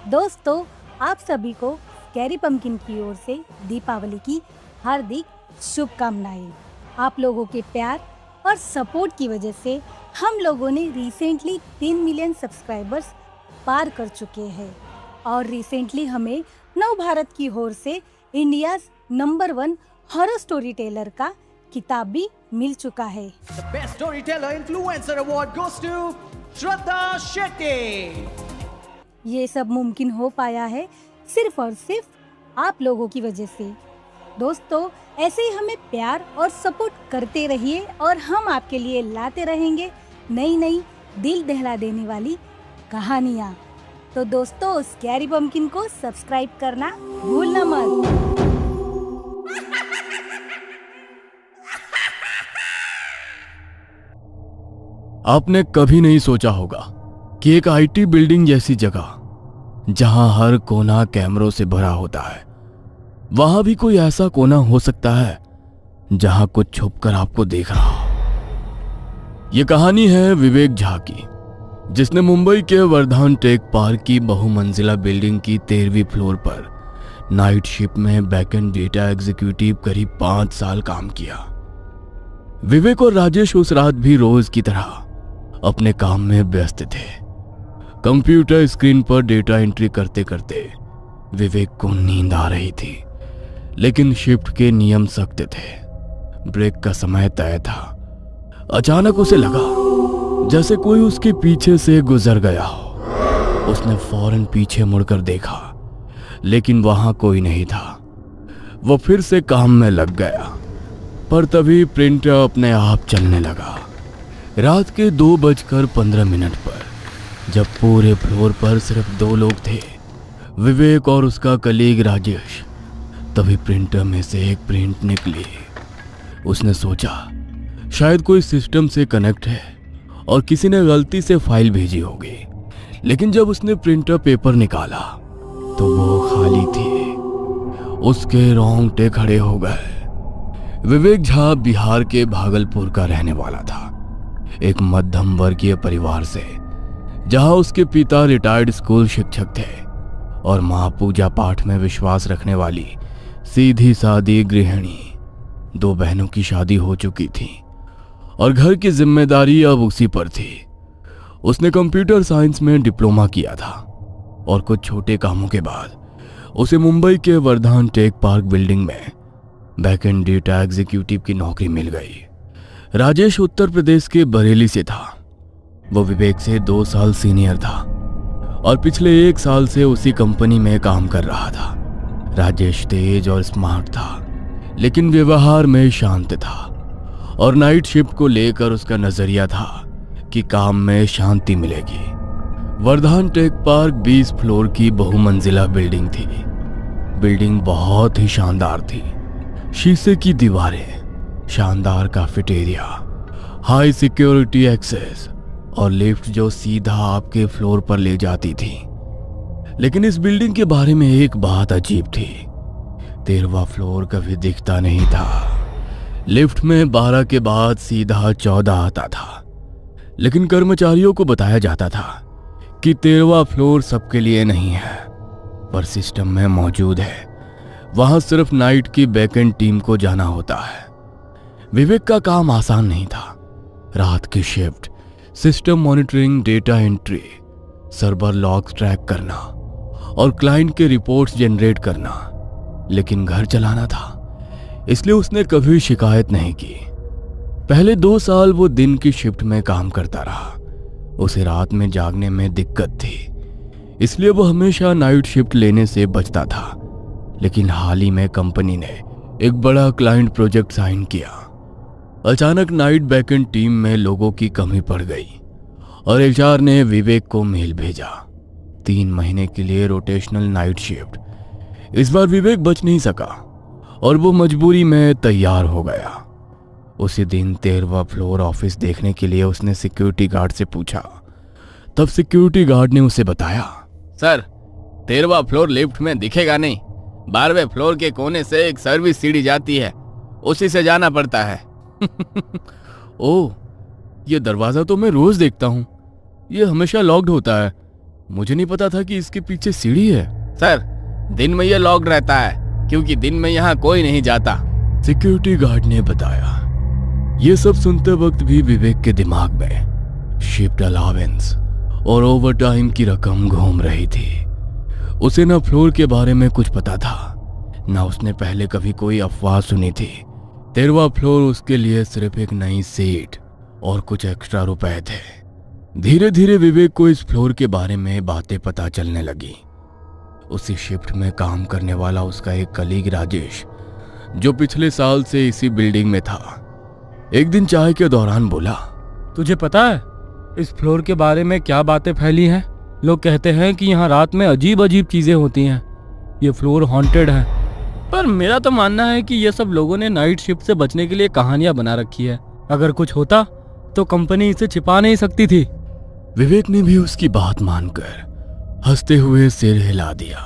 दोस्तों, आप सभी को स्कैरी पंपकिन की ओर से दीपावली की हार्दिक शुभकामनाएं। आप लोगों के प्यार और सपोर्ट की वजह से हम लोगों ने रिसेंटली 3 मिलियन सब्सक्राइबर्स पार कर चुके हैं और रिसेंटली हमें नव भारत की ओर से India's number 1 horror story teller का किताब भी मिल चुका है। The best storyteller influencer award goes to Shraddha Shetty. ये सब मुमकिन हो पाया है सिर्फ और सिर्फ आप लोगों की वजह से। दोस्तों, ऐसे ही हमें प्यार और सपोर्ट करते रहिए और हम आपके लिए लाते रहेंगे नई नई दिल दहला देने वाली कहानियाँ। तो दोस्तों, स्कैरी पंपकिन को सब्सक्राइब करना भूलना मत। आपने कभी नहीं सोचा होगा कि एक आईटी बिल्डिंग जैसी जगह जहां हर कोना कैमरों से भरा होता है, वहां भी कोई ऐसा कोना हो सकता है जहां कुछ छुपकर आपको देख रहा हो। यह कहानी है विवेक झा की, जिसने मुंबई के वर्धान टेक पार्क की बहुमंजिला बिल्डिंग की 13वीं फ्लोर पर नाइट शिफ्ट में बैकएंड डेटा एग्जीक्यूटिव करीब 5 साल काम किया। विवेक और राजेश उस रात भी रोज की तरह अपने काम में व्यस्त थे। कंप्यूटर स्क्रीन पर डेटा एंट्री करते करते विवेक को नींद आ रही थी, लेकिन शिफ्ट के नियम सख्त थे। ब्रेक का समय तय था। अचानक उसे लगा जैसे कोई उसके पीछे से गुजर गया हो। उसने फौरन पीछे मुड़कर देखा, लेकिन वहां कोई नहीं था। वो फिर से काम में लग गया, पर तभी प्रिंटर अपने आप चलने लगा। रात के 2:15 पर जब पूरे फ्लोर पर सिर्फ 2 लोग थे, विवेक और उसका कलीग राजेश, तभी प्रिंटर में से एक प्रिंट निकली। उसने सोचा शायद कोई सिस्टम से कनेक्ट है और किसी ने गलती से फाइल भेजी होगी, लेकिन जब उसने प्रिंटर पेपर निकाला तो वो खाली थी। उसके रोंगटे खड़े हो गए। विवेक झा बिहार के भागलपुर का रहने वाला था, एक मध्यम वर्गीय परिवार से, जहां उसके पिता रिटायर्ड स्कूल शिक्षक थे और मां पूजा पाठ में विश्वास रखने वाली सीधी सादी गृहिणी। 2 बहनों की शादी हो चुकी थी और घर की जिम्मेदारी अब उसी पर थी। उसने कंप्यूटर साइंस में डिप्लोमा किया था और कुछ छोटे कामों के बाद उसे मुंबई के वर्धान टेक पार्क बिल्डिंग में बैकएंड डेटा एग्जीक्यूटिव की नौकरी मिल गई। राजेश उत्तर प्रदेश के बरेली से था। वो विवेक से 2 साल सीनियर था और पिछले 1 साल से उसी कंपनी में काम कर रहा था। राजेश तेज और स्मार्ट था, लेकिन व्यवहार में शांत था और नाइट शिफ्ट को लेकर उसका नजरिया था कि काम में शांति मिलेगी। वर्धान टेक पार्क 20 फ्लोर की बहुमंजिला बिल्डिंग थी। बिल्डिंग बहुत ही शानदार थी। शीशे की दीवारें, शानदार कैफेटेरिया, हाई सिक्योरिटी एक्सेस और लिफ्ट जो सीधा आपके फ्लोर पर ले जाती थी। लेकिन इस बिल्डिंग के बारे में एक बात अजीब थी। 13वां फ्लोर कभी दिखता नहीं था। लिफ्ट में 12 के बाद सीधा 14 आता था, लेकिन कर्मचारियों को बताया जाता था कि 13वां फ्लोर सबके लिए नहीं है, पर सिस्टम में मौजूद है। वहां सिर्फ नाइट की बैकएंड टीम को जाना होता है। विवेक का काम आसान नहीं था। रात की shift, system monitoring, data entry, server logs track करना और क्लाइंट के रिपोर्ट्स जनरेट करना, लेकिन घर चलाना था, इसलिए उसने कभी शिकायत नहीं की। पहले 2 साल वो दिन की शिफ्ट में काम करता रहा। उसे रात में जागने में दिक्कत थी, इसलिए वो हमेशा नाइट शिफ्ट लेने से बचता था। लेकिन हाल ही में कंपनी ने एक बड़ा क्लाइंट प्रोजेक्ट साइन किया। अचानक नाइट बैकएंड टीम में लोगों की कमी पड़ गई और एचआर ने विवेक को मेल भेजा 3 महीने के लिए रोटेशनल नाइट शिफ्ट। इस बार विवेक बच नहीं सका और वो मजबूरी में तैयार हो गया। उसी दिन 13वां फ्लोर ऑफिस देखने के लिए उसने सिक्योरिटी गार्ड से पूछा। तब सिक्योरिटी गार्ड ने उसे बताया, सर 13वां फ्लोर लिफ्ट में दिखेगा नहीं। 12वें फ्लोर के कोने से एक सर्विस सीढ़ी जाती है, उसी से जाना पड़ता है। ओह, ये दरवाजा तो मैं रोज देखता हूँ, ये हमेशा लॉक्ड होता है। मुझे नहीं पता था कि इसके पीछे सीढ़ी है। सर, दिन में ये लॉक्ड रहता है क्योंकि दिन में यहाँ कोई नहीं जाता, सिक्योरिटी गार्ड ने बताया। ये सब सुनते वक्त भी विवेक के दिमाग में शिफ्ट अलावेंस और ओवर टाइम की रकम घूम रही थी। उसे न फ्लोर के बारे में कुछ पता था, न उसने पहले कभी कोई अफवाह सुनी थी। 13वां फ्लोर उसके लिए सिर्फ एक नई सीट और कुछ एक्स्ट्रा रुपए थे। धीरे धीरे विवेक को इस फ्लोर के बारे में बातें पता चलने लगी। उसी शिफ्ट में काम करने वाला उसका एक कलीग राजेश, जो पिछले साल से इसी बिल्डिंग में था, एक दिन चाय के दौरान बोला, तुझे पता है इस फ्लोर के बारे में क्या बातें फैली हैं? लोग कहते हैं कि यहाँ रात में अजीब अजीब चीजें होती हैं। ये फ्लोर हॉन्टेड है। पर मेरा तो मानना है कि ये सब लोगों ने नाइट शिफ्ट से बचने के लिए कहानियां बना रखी है। अगर कुछ होता तो कंपनी इसे छिपा नहीं सकती थी। विवेक ने भी उसकी बात मानकर हंसते हुए सिर हिला दिया,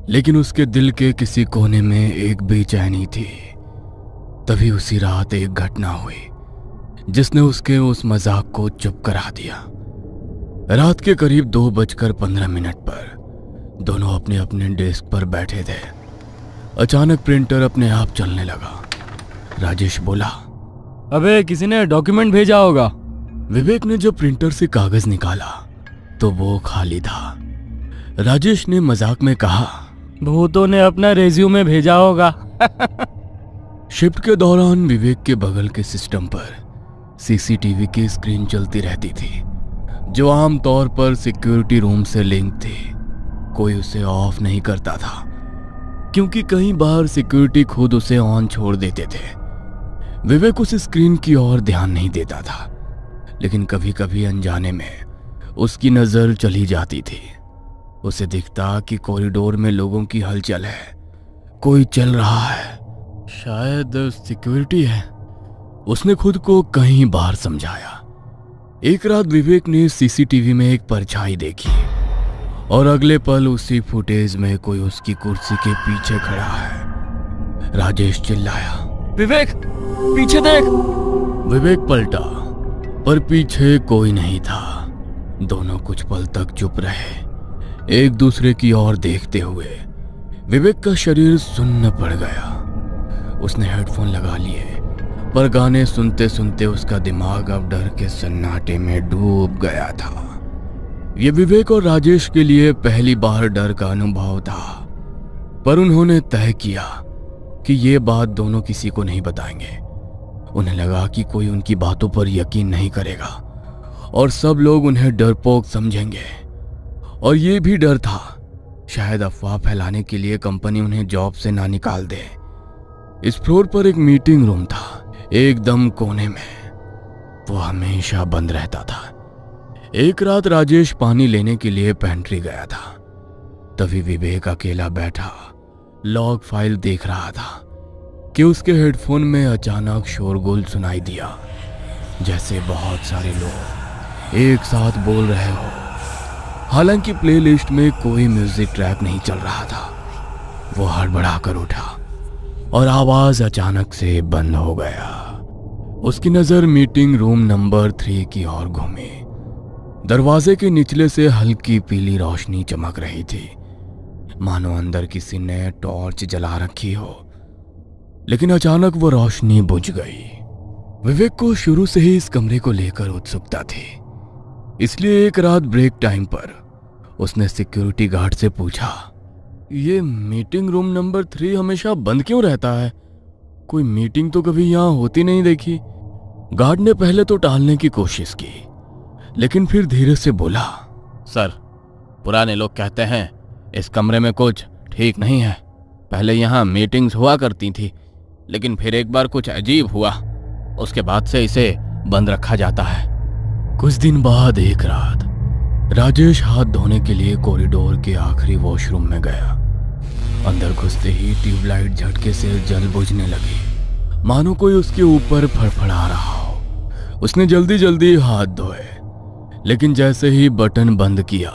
लेकिन उसके दिल के किसी कोने में एक बेचैनी थी। तभी उसी रात एक घटना हुई जिसने उसके उस मजाक को चुप करा दिया। रात के करीब 2:15 पर दोनों अपने अपने डेस्क पर बैठे थे। अचानक प्रिंटर अपने आप चलने लगा। राजेश बोला, अबे किसी ने डॉक्यूमेंट भेजा होगा। विवेक ने जब प्रिंटर से कागज निकाला तो वो खाली था। राजेश ने मजाक में कहा, भूतों ने अपना रेज्यूमे भेजा होगा। शिफ्ट के दौरान विवेक के बगल के सिस्टम पर सीसीटीवी की स्क्रीन चलती रहती थी, जो आमतौर पर सिक्योरिटी रूम से लिंक थी। कोई उसे ऑफ नहीं करता था क्योंकि कई बार सिक्योरिटी खुद उसे ऑन छोड़ देते थे। विवेक उस स्क्रीन की ओर ध्यान नहीं देता था, लेकिन कभी कभी अनजाने में उसकी नजर चली जाती थी। उसे दिखता कि कॉरिडोर में लोगों की हलचल है, कोई चल रहा है, शायद सिक्योरिटी है। उसने खुद को कई बार समझाया। एक रात विवेक ने सीसीटीवी में एक परछाई देखी और अगले पल उसी फुटेज में कोई उसकी कुर्सी के पीछे खड़ा है। राजेश चिल्लाया, विवेक पीछे देख। विवेक पलटा पर पीछे कोई नहीं था। दोनों कुछ पल तक चुप रहे, एक दूसरे की ओर देखते हुए। विवेक का शरीर सुन्न पड़ गया। उसने हेडफोन लगा लिए, पर गाने सुनते सुनते उसका दिमाग अब डर के सन्नाटे में डूब गया था। ये विवेक और राजेश के लिए पहली बार डर का अनुभव था, पर उन्होंने तय किया कि ये बात दोनों किसी को नहीं बताएंगे। उन्हें लगा कि कोई उनकी बातों पर यकीन नहीं करेगा और सब लोग उन्हें डरपोक समझेंगे। और ये भी डर था, शायद अफवाह फैलाने के लिए कंपनी उन्हें जॉब से ना निकाल दे। इस फ्लोर पर एक मीटिंग रूम था, एकदम कोने में। वो हमेशा बंद रहता था। एक रात राजेश पानी लेने के लिए पेंट्री गया था। तभी विवेक अकेला बैठा लॉग फाइल देख रहा था कि उसके हेडफोन में अचानक शोरगुल सुनाई दिया, जैसे बहुत सारे लोग एक साथ बोल रहे हो। हालांकि प्लेलिस्ट में कोई म्यूजिक ट्रैक नहीं चल रहा था। वो हड़बड़ा कर उठा और आवाज अचानक से बंद हो गया। उसकी नजर मीटिंग रूम नंबर 3 की ओर घूमी। दरवाजे के निचले से हल्की पीली रोशनी चमक रही थी, मानो अंदर किसी ने टॉर्च जला रखी हो। लेकिन अचानक वो रोशनी बुझ गई। विवेक को शुरू से ही इस कमरे को लेकर उत्सुकता थी, इसलिए एक रात ब्रेक टाइम पर उसने सिक्योरिटी गार्ड से पूछा, ये मीटिंग रूम नंबर 3 हमेशा बंद क्यों रहता है? कोई मीटिंग तो कभी यहाँ होती नहीं देखी। गार्ड ने पहले तो टालने की कोशिश की, लेकिन फिर धीरे से बोला, सर, पुराने लोग कहते हैं इस कमरे में कुछ ठीक नहीं है। पहले यहाँ मीटिंग्स हुआ करती थी, लेकिन फिर एक बार कुछ अजीब हुआ, उसके बाद से इसे बंद रखा जाता है। कुछ दिन बाद एक रात राजेश हाथ धोने के लिए कॉरिडोर के आखिरी वॉशरूम में गया। अंदर घुसते ही ट्यूबलाइट झटके से जल बुझने लगी, मानो कोई उसके ऊपर फड़फड़ा रहा हो। उसने जल्दी जल्दी हाथ धोए, लेकिन जैसे ही बटन बंद किया,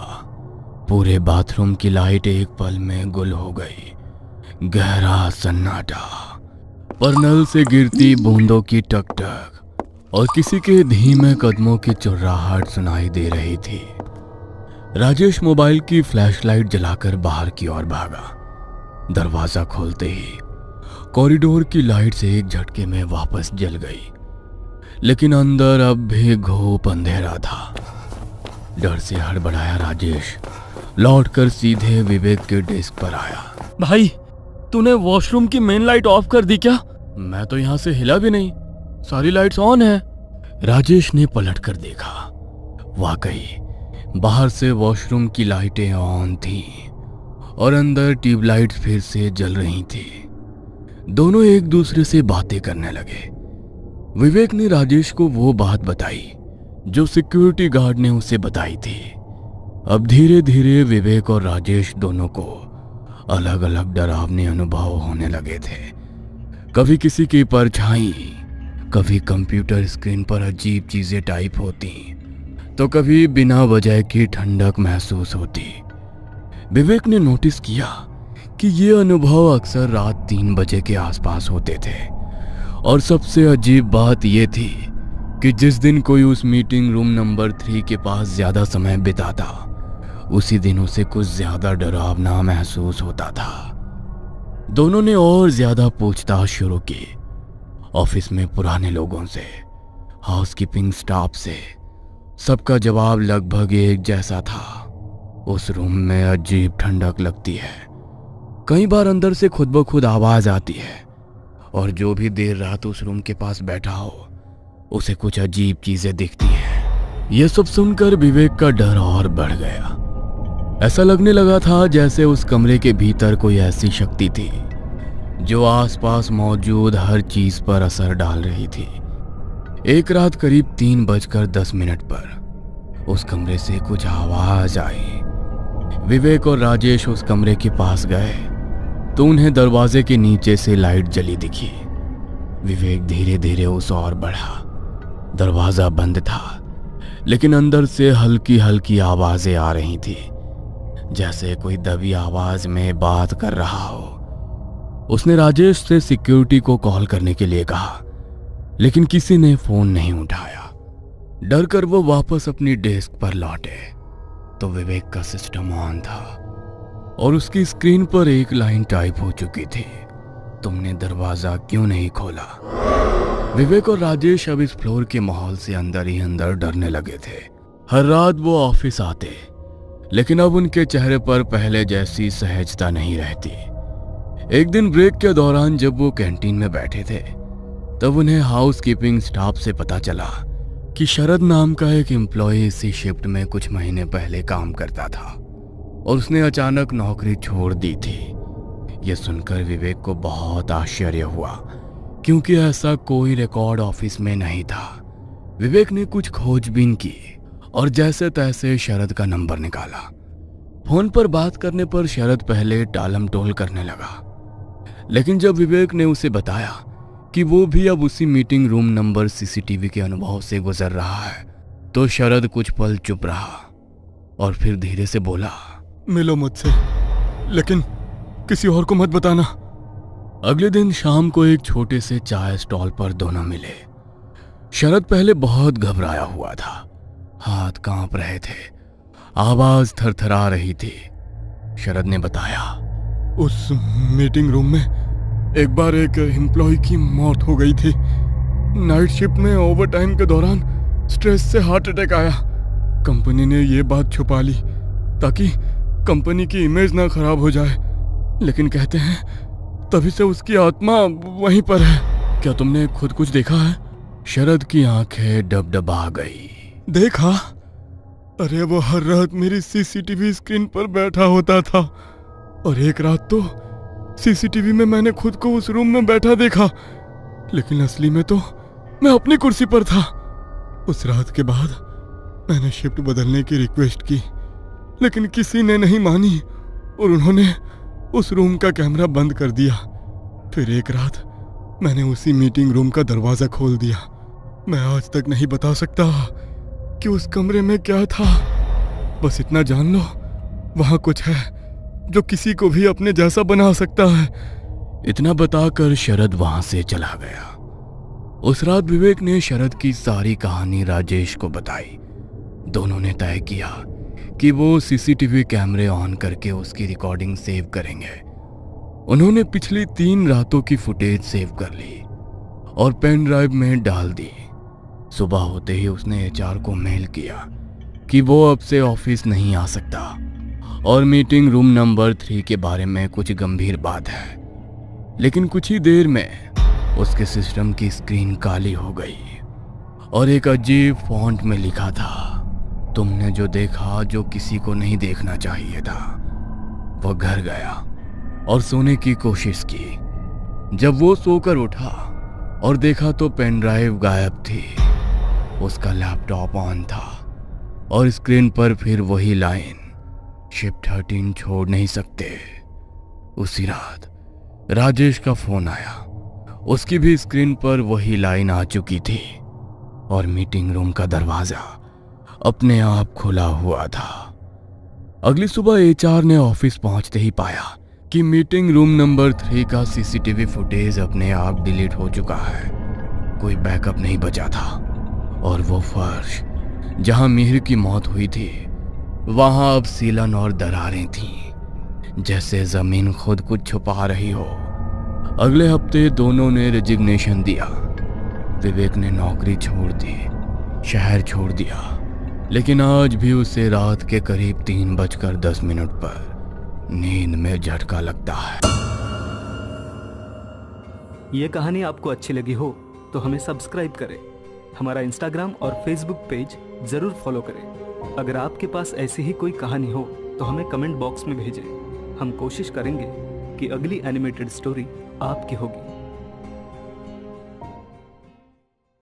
पूरे बाथरूम की लाइट एक पल में गुल हो गई। गहरा सन्नाटा, पर नल से गिरती बूंदों की टकटक और किसी के धीमे कदमों की चुर्राहट सुनाई दे रही थी। राजेश मोबाइल की फ्लैशलाइट जलाकर बाहर की ओर भागा। दरवाजा खोलते ही कॉरिडोर की लाइट से एक झटके में वापस जल गई, लेकिन अंदर अब भी घोप अंधेरा था। डर से हड़बड़ाया राजेश लौटकर सीधे विवेक के डेस्क पर आया। भाई, तूने वॉशरूम की मेन लाइट ऑफ कर दी क्या? मैं तो यहां से हिला भी नहीं, सारी लाइट्स ऑन है। राजेश ने पलट कर देखा। वाकई बाहर से वॉशरूम की लाइटें ऑन थीं और अंदर ट्यूबलाइट्स फिर से जल रही थी। दोनों एक दूसरे से बातें करने लगे। विवेक ने राजेश को वो बात बताई जो सिक्योरिटी गार्ड ने उसे बताई थी। अब धीरे धीरे विवेक और राजेश दोनों को अलग अलग डरावने अनुभव होने लगे थे। कभी किसी की परछाई, कभी कंप्यूटर स्क्रीन पर अजीब चीजें टाइप होती, तो कभी बिना वजह की ठंडक महसूस होती। विवेक ने नोटिस किया कि ये अनुभव अक्सर रात 3 बजे के आसपास होते थे। और सबसे अजीब बात यह थी कि जिस दिन कोई उस मीटिंग रूम नंबर 3 के पास ज्यादा समय बिताता, उसी दिन उसे कुछ ज्यादा डरावना महसूस होता था। दोनों ने और ज्यादा पूछताछ शुरू की। ऑफिस में पुराने लोगों से, हाउसकीपिंग स्टाफ से, सबका जवाब लगभग एक जैसा था। उस रूम में अजीब ठंडक लगती है। कई बार अंदर से खुद ब खुद आवाज आती है और जो भी देर रात उस रूम के पास बैठा हो उसे कुछ अजीब चीजें दिखती हैं। यह सब सुनकर विवेक का डर और बढ़ गया। ऐसा लगने लगा था जैसे उस कमरे के भीतर कोई ऐसी शक्ति थी जो आसपास मौजूद हर चीज पर असर डाल रही थी। एक रात करीब 3:10 पर उस कमरे से कुछ आवाज आई। विवेक और राजेश उस कमरे के पास गए तो उन्हें दरवाजे के नीचे से लाइट जली दिखी। विवेक धीरे धीरे उस ओर बढ़ा। दरवाजा बंद था, लेकिन अंदर से हल्की हल्की आवाजें आ रही थी, जैसे कोई दबी आवाज में बात कर रहा हो। उसने राजेश से सिक्योरिटी को कॉल करने के लिए कहा, लेकिन किसी ने फोन नहीं उठाया। डर कर वो वापस अपनी डेस्क पर लौटे तो विवेक का सिस्टम ऑन था और उसकी स्क्रीन पर एक लाइन टाइप हो चुकी थी, तुमने दरवाजा क्यों नहीं खोला। विवेक और राजेश अब इस फ्लोर के माहौल से अंदर ही अंदर डरने लगे थे। हर रात वो ऑफिस आते, लेकिन अब उनके चेहरे पर पहले जैसी सहजता नहीं रहती। एक दिन ब्रेक के दौरान जब वो कैंटीन में बैठे थे, तब उन्हें हाउसकीपिंग स्टाफ से पता चला कि शरद नाम का एक एम्प्लॉय इसी शिफ्ट में कुछ महीने पहले काम करता था और उसने अचानक नौकरी छोड़ दी थी। यह सुनकर विवेक को बहुत आश्चर्य हुआ, क्योंकि ऐसा कोई रिकॉर्ड ऑफिस में नहीं था। विवेक ने कुछ खोजबीन की और जैसे तैसे शरद का नंबर निकाला। फोन पर बात करने पर शरद पहले टालम टोल करने लगा, लेकिन जब विवेक ने उसे बताया कि वो भी अब उसी मीटिंग रूम नंबर सीसीटीवी के अनुभव से गुजर रहा है, तो शरद कुछ पल चुप रहा और फिर धीरे से बोला, मिलो मुझसे, लेकिन किसी और को मत बताना। अगले दिन शाम को एक छोटे से चाय स्टॉल पर दोनों मिले। शरद पहले बहुत घबराया हुआ था, हाथ कांप रहे थे, आवाज थरथरा रही थी। शरद ने बताया, उस मीटिंग रूम में एक बार एक एम्प्लॉय की मौत हो गई थी। नाइट शिफ्ट में ओवरटाइम के दौरान स्ट्रेस से हार्ट अटैक आया। कंपनी ने ये बात छुपा ली ताकि कंपनी की इमेज ना खराब हो जाए, लेकिन कहते हैं तभी से उसकी आत्मा वहीं पर है। क्या तुमने खुद कुछ देखा है? शरद की आंखें डबडबा गई। देखा? अरे वो हर रात मेरी सीसीटीवी स्क्रीन पर बैठा होता था और एक रात तो सीसीटीवी में मैंने खुद को उस रूम में बैठा देखा, लेकिन असली में तो मैं अपनी कुर्सी पर था। उस रात के बाद मैंने शिफ्ट बदलने की रिक्वेस्ट की, लेकिन किसी ने नहीं मानी और उन्होंने उस रूम का कैमरा बंद कर दिया। फिर एक रात मैंने उसी मीटिंग रूम का दरवाजा खोल दिया। मैं आज तक नहीं बता सकता कि उस कमरे में क्या था। बस इतना जान लो, वहां कुछ है जो किसी को भी अपने जैसा बना सकता है। इतना बताकर शरद वहां से चला गया। उस रात विवेक ने शरद की सारी कहानी राजेश को बताई। दोनों ने तय किया कि वो सीसीटीवी कैमरे ऑन करके उसकी रिकॉर्डिंग सेव करेंगे। उन्होंने पिछली 3 रातों की फुटेज सेव कर ली और पेन ड्राइव में डाल दी। सुबह होते ही उसने एचआर को मेल किया कि वो अब से ऑफिस नहीं आ सकता और मीटिंग रूम नंबर 3 के बारे में कुछ गंभीर बात है। लेकिन कुछ ही देर में उसके सिस्टम की स्क्रीन काली हो गई और एक अजीब फॉन्ट में लिखा था, तुमने जो देखा जो किसी को नहीं देखना चाहिए था। वो घर गया और सोने की कोशिश की। जब वो सोकर उठा और देखा तो पेन ड्राइव गायब थी। उसका लैपटॉप ऑन था और स्क्रीन पर फिर वही लाइन, शिप 13 छोड़ नहीं सकते। उसी रात राजेश का फोन आया। उसकी भी स्क्रीन पर वही लाइन आ चुकी थी और मीटिंग रूम का दरवाजा अपने आप खुला हुआ था। अगली सुबह एचआर ने ऑफिस पहुंचते ही पाया कि मीटिंग रूम नंबर 3 का सीसीटीवी फुटेज अपने आप डिलीट हो चुका है। कोई बैकअप नहीं बचा था और वो फर्श जहां मिहिर की मौत हुई थी वहां अब सीलन और दरारें थीं, जैसे जमीन खुद कुछ छुपा रही हो। अगले हफ्ते दोनों ने रेजिग्नेशन दिया। विवेक ने नौकरी छोड़ दी, शहर छोड़ दिया, लेकिन आज भी उसे रात के करीब 3:10 पर नींद में झटका लगता है। ये कहानी आपको अच्छी लगी हो तो हमें सब्सक्राइब करें, हमारा इंस्टाग्राम और फेसबुक पेज जरूर फॉलो करें। अगर आपके पास ऐसी ही कोई कहानी हो तो हमें कमेंट बॉक्स में भेजें। हम कोशिश करेंगे कि अगली एनिमेटेड स्टोरी आपकी होगी।